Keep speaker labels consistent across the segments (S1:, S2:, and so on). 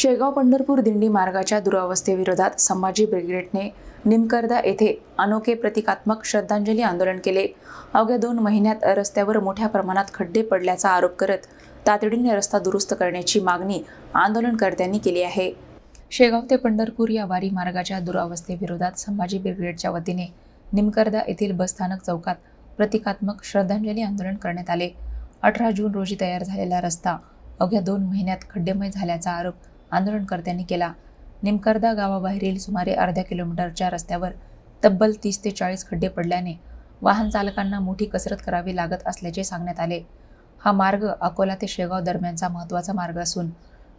S1: शेगाव पंढरपूर दिंडी मार्गाच्या दुरावस्थेविरोधात संभाजी ब्रिगेडने निमकरदा येथे अनोखे प्रतिकात्मक श्रद्धांजली आंदोलन केले। अवघ्या 2 महिन्यात रस्त्यावर मोठ्या प्रमाणात खड्डे पडल्याचा आरोप करत तातडीने रस्ता दुरुस्त करण्याची मागणी आंदोलनकर्त्यांनी केली आहे। शेगाव ते पंढरपूर या वारी मार्गाच्या दुरावस्थेविरोधात संभाजी ब्रिगेडच्या वतीने निमकरदा येथील बसस्थानक चौकात प्रतिकात्मक श्रद्धांजली आंदोलन करण्यात आले। 18 जून रोजी तयार झालेला रस्ता अवघ्या 2 महिन्यात खड्डेमय झाल्याचा आरोप आंदोलनकर्त्यांनी केला। निमकरदा गावाबाहेरील सुमारे अर्ध्या किलोमीटरच्या रस्त्यावर तब्बल 30 ते 40 खड्डे पडल्याने वाहन चालकांना मोठी कसरत करावी लागत असल्याचे सांगण्यात आले। हा मार्ग अकोला ते शेगाव दरम्यानचा महत्त्वाचा मार्ग असून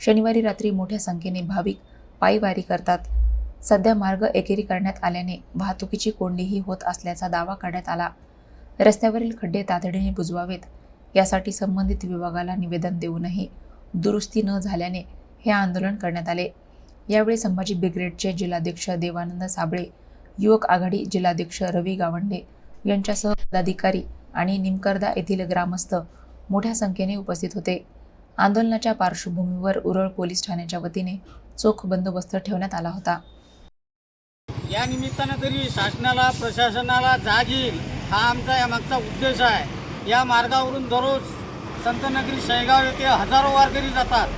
S1: शनिवारी रात्री मोठ्या संख्येने भाविक पायी वारी करतात। सध्या मार्ग एकेरी करण्यात आल्याने वाहतुकीची कोंडीही होत असल्याचा दावा करण्यात आला। रस्त्यावरील खड्डे तातडीने बुजवावेत यासाठी संबंधित विभागाला निवेदन देऊनही दुरुस्ती न झाल्याने हे आंदोलन करण्यात आले। यावेळी संभाजी ब्रिगेडचे जिल्हाध्यक्ष देवानंद साबळे, युवक आघाडी जिल्हाध्यक्ष रवी गावंडे यांच्यासह पदाधिकारी आणि निमकरदा येथील ग्रामस्थ मोठ्या संख्येने उपस्थित होते। आंदोलनाच्या पार्श्वभूमीवर उरळ पोलीस ठाण्याच्या वतीने चोख बंदोबस्त ठेवण्यात आला होता।
S2: या निमित्तानं तरी शासनाला प्रशासनाला जाग येईल हा आमचा यामागचा उद्देश आहे। या मार्गावरून दररोज संतनगरी शेगाव येथे हजारो वारकरी जातात,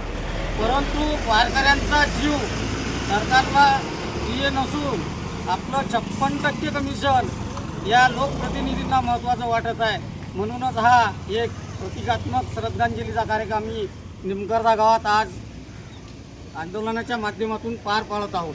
S2: परंतु वारकऱ्यांचा जीव सरकारला प्रिय नसून आपलं 56% कमिशन या लोकप्रतिनिधींना महत्त्वाचं वाटत आहे। म्हणूनच हा एक प्रतिकात्मक श्रद्धांजलीचा कार्यक्रम आम्ही निमकरदा गावात आज आंदोलनाच्या माध्यमातून पार पाडत आहोत।